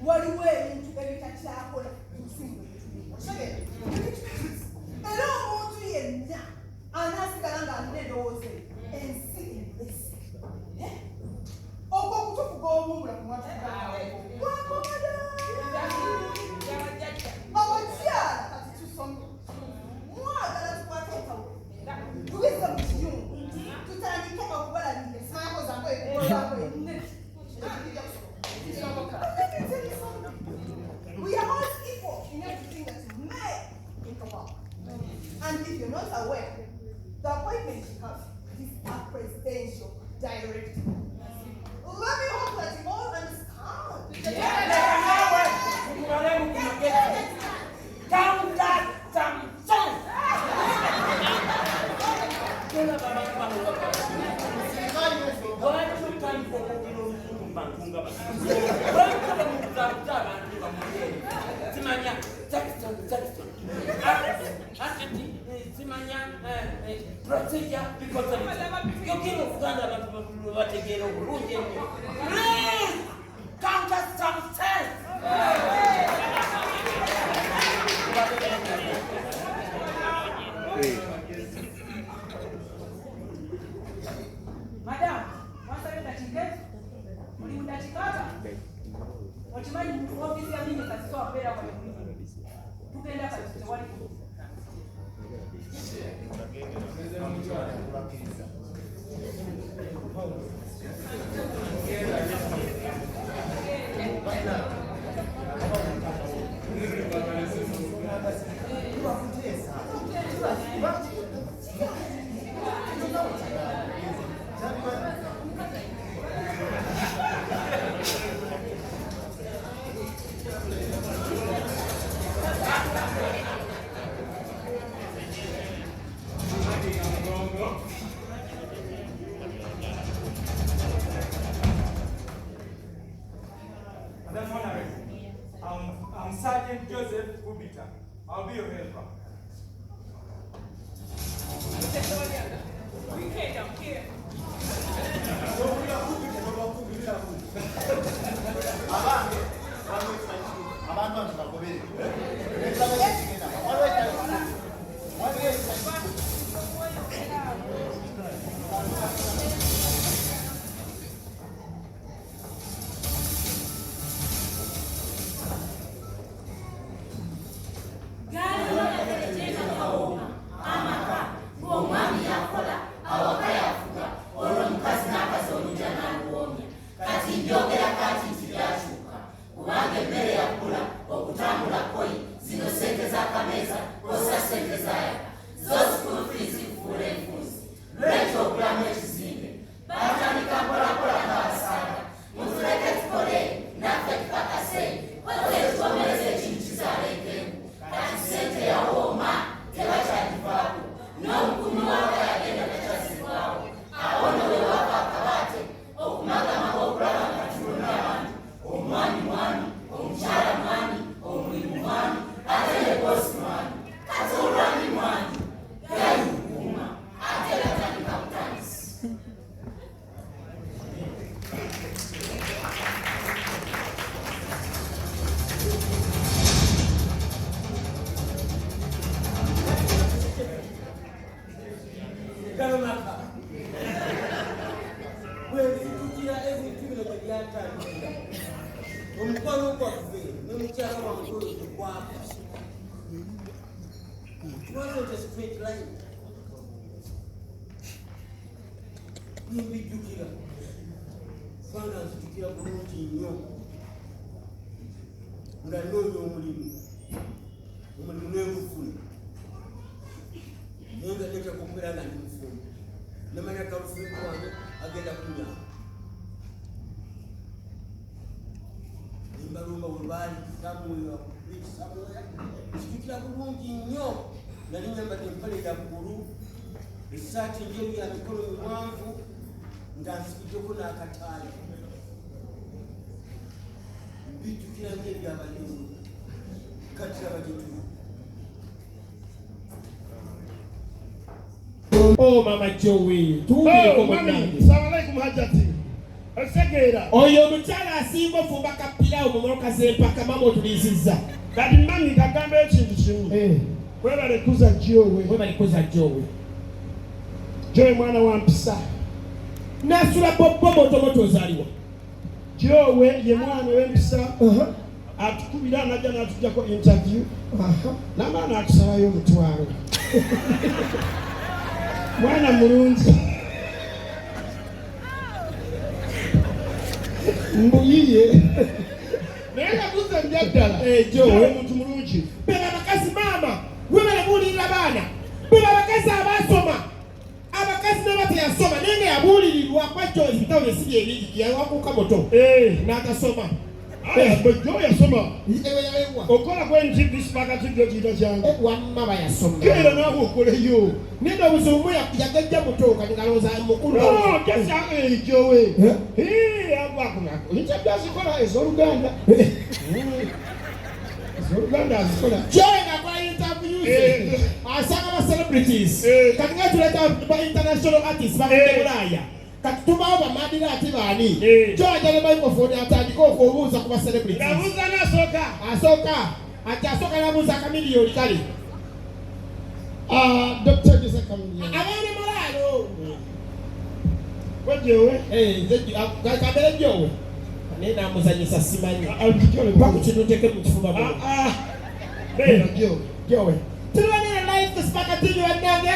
waliwo ebintu ebitakyakola musingo era omuntu yenna anaasigala ng'alina endowooza ensi embesi okwo okutufuga obumbula ku mwatukwakomada abakyala kati tusome mwagala tukwate entawo tubize mu kiyungu tutandike okubalalira esaako zange ekubolaako ennene we are all equal in everything that is made in the world. And if you're not aware, the appointment she has is a presidential directive. Let me hope that you all understand. Count that some songs. Please count us some sense. Madam, once I get wachimanyi ofisi ya mimi kasitoa pera kwa tukenda kwa wali I'm Sergeant Joseph Kubita. I'll be your helper. We can't come here. Amaka, omwami yakola, awaka yafuga, olwo omukazi n'akazi olujja n'aluwoomya. Kati ndyogera kati nti byakyuka, kubanga emmere yakula, okutambula koyi, zino ssente z'akameeza, osa ssente z'ayaka, zo school fees kufuula enfuuzi. Lwekyo okulamu ekizimbe, batandika mpolampola ng'abasaala. Mutuleke tukole, naffe tukakase, wazze tukomereze ekintu kizaala enkengu. Kati ssente yawooma, tebakyagivaako. N'omukuumi waabwe agende takyazivaawo. Awo nno we wava akabaate okumagamaga okulaba nga tulonda abantu. Omwami mwami, omukyala mwami, omulimu mwami, ate ne boosi mwami. Kati olwami mwami, gayukuuma, ate gatandika butandisi. Amaka. Bw'ebituukira ebintu bino gye byatandikira. Omukwano gwaffe n'omukyala wange oyo tegwaka. It wasn't a straight line. Mbijjukira. Kubanga nzijjukira bulungi nnyo. Nga nnoonya omulimu. Omulimu n'engufuna. Naye nga nteekakubeera nga ndi mufumbo. Namanya kalufumbo wange agenda kunyamba. Nembalumba we baali Samuel kijjukira bulungi nnyo. Nali nyambadde empale ya bbulu, essaati enjeru ya mikono miwanvu nga nsibiddeko n'akataala. Mbijjukira ng'ebyabalimu kati laba gye tuli. Oh, Mama Joey. Oh, Mami. Assalamu alaikum, Hajati. Osegeera. Oyo omukyala asinga ofumba kapirawo mu mukazi Mpaka mama otulizizza. Kati mami kagamba ekintu kimu. Kwebale kuza Jowe. Kwebale kuza Jowe. Jowe mwana wa mpisa. Nasula Bobo motomoto ozaliwa. Jowe ye mwana w'empisa. Atukubira najja n'atujjako interview. N'amaana atusalayo omutwalo. Mwana mulungi. Mbuyiye. Naye nakuza njaddala. Jowe muntu mulungi. Beba abakazi maama. Webale buulirira baana. Beba abakazi abaasoma. Abakazi n'abateyasoma naye nga yabuulirirwa kwa Jowe ebitabo bye si byebingi yawakuuka moto. N'atasoma. Jowe yasoma. Ewe yalewa. Okola kw'enjigisi pakati gy'ekiyita kyange. Wamma bayasoma. Keera naawe okoleyo. Nenda obuzibu yagajja muto kati ngalowooza mukulu. Jowe. Agwakunako. Interview azikola ez'Oluganda. Ez'Oluganda azikola. Jowe ng'akola interviews. Asanga ba celebrities. Kati nga tuleeta ba international artists bagende Bulaaya. Kati tubawo bamadira ati baani. Jowe ajja ne microphone atandika okubuuza ku ba celebrities. Ng'abuuza n'asooka. Asooka. Ati asooka n'abuuza akamiliyoni kale. Dr. Joseph Kamiliyoni. Abaana malaalo. Jowe. Kamere Jowe. Naye n'amuzanyisa simanyi. Jowe. Bakukinunteke mu kifuba bwe. Beera Jowe. Tulwanira live kusipaka tini wannange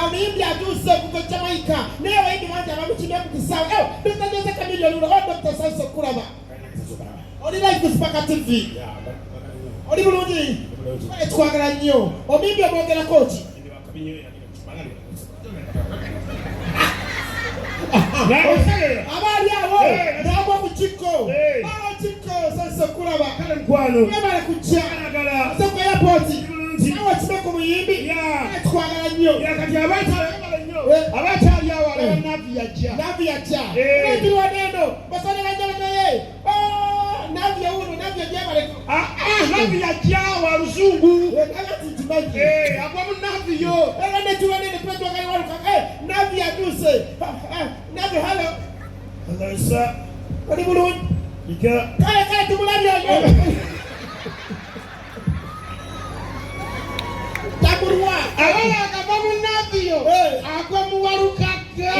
omuyimbi atuuse okuva Jamaica naye abayimbi bangi abamukimye ku kisaawe Dr. Joseph Kamiliyoni Dr. Sanso Kulaba oli live kusipaka TV oli bulungi twagala nnyo omuyimbi omwogerako ki abaali awo nagwa ku kikko kikko Sanso Kulaba kale mukwano webale kujja soko airport nawe kimeko muyimbi twagala nnyo kati abakyali awo alaba Navi yajja etirwa neno basane bajjala naye Navi yawuno Navi yajabaleko Navi yajja wa luzungu agwa mu Navi yo netirwa neno twetwagala waluka Navi yatuuse Navi halo alasa oli bulungi kale tumulabye oyo Taburwa. Abala akava mu Naviyo. Agwa mu Walukaga.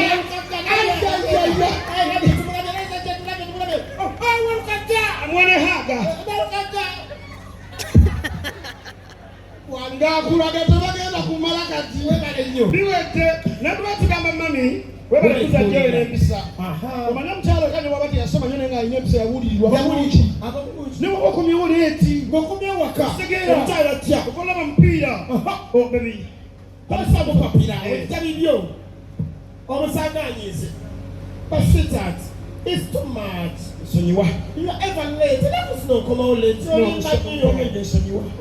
Mwene haga. Wangakulaga tebagenda kumala kati webale nnyo. Biwedde naduba tugamba mami webale kuza Jowe n'empisa. Omanya mukyalo kane wabati yasoma nnyo naye ng'alina empisa yawulirirwa bulungi. Ne waba okumyewula eti ng'okumyewaka omukyala tya okolaba mupiira. Baby. Basaba opapira ebitabi byo omusanganyize but sweetheart it's too much. Nsonyiwa. You are ever late. Nakufuna okomawo late. Nsonyiwa.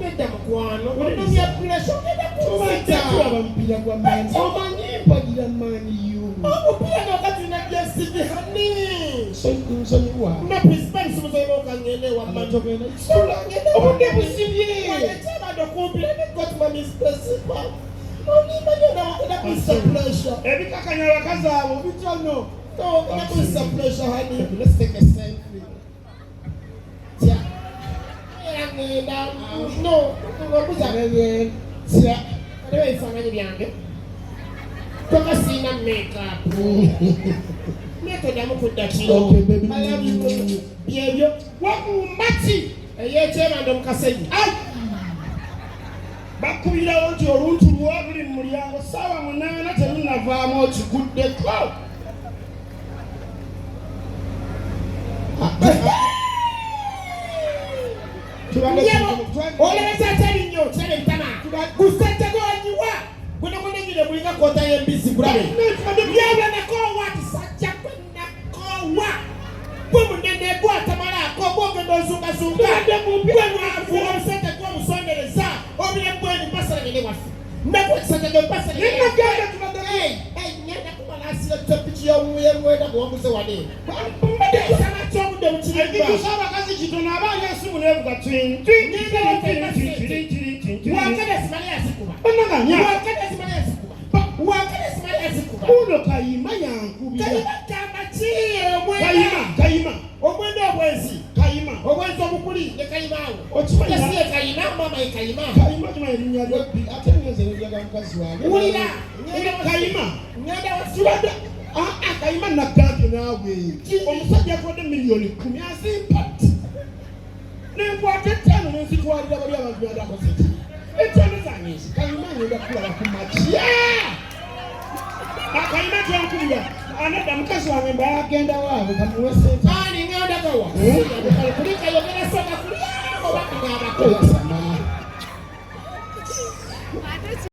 Nedda mukwano onomya pressure ogenda kuweta tulaba mupiira gwa maani omanyi mpagira maani yo omupiira ng'okati na DSTV hani nsonyiwa na principal somuzoyina okangende wammatogenda obudde busibye ekyabadde okumpira ne got mami principal onimanyona wakenda kuisa pressure ebikakanya abakazi abo bitono okenda kuisa pressure hani let's take a selfie ngenda no ngokuzabeye sia aliwo ebifaananyi byange toka siina makeup netoddamu kudda kiro byebyo wakumbaki eyekyebanda omukasenyi bakubirawo nti oluntu luwa luli mu mulyango ssaawa 8 terunavaamu okiguddeko olebesa atali nnyo kitale bitama gusente goonyiwa gwenakonengire bulinga kota y'embisi gulabe byablanakoowa tisajja kwenakoowa gwe munene gwatamalaako gwogenda ozungazunga gwenwavu omusente gw'omusondereza obire bweni mpasalagene waffe nakwekisajja gempasalagenagenda tubadde nyenda kubalasira topiki y'omuyerwenda gwomuze wane abakazi kitono abaali esimu nevuga uno kayima yankubira kayimawo. Okimanyi Yasiye kayima mama ekayima. Kayima kimanyi erinnya ly'ebbi ate ngeze eryaga mukazi wange. Wulira. Kayima. Ngenda Tubadde Kayima naggambye naawe. Omusajja akodde miliyoni 10 azimpa. Nenkwata 5 nenzitwalira bali abantu badakozeti. 5 zange Kayima ngenda kulaba ku makya. Kayima twankubira. Anada mukazi wange mba agenda waawe kamuwe sente. Ngenda gawa. Kulika yogera soka kulia oba kugaba.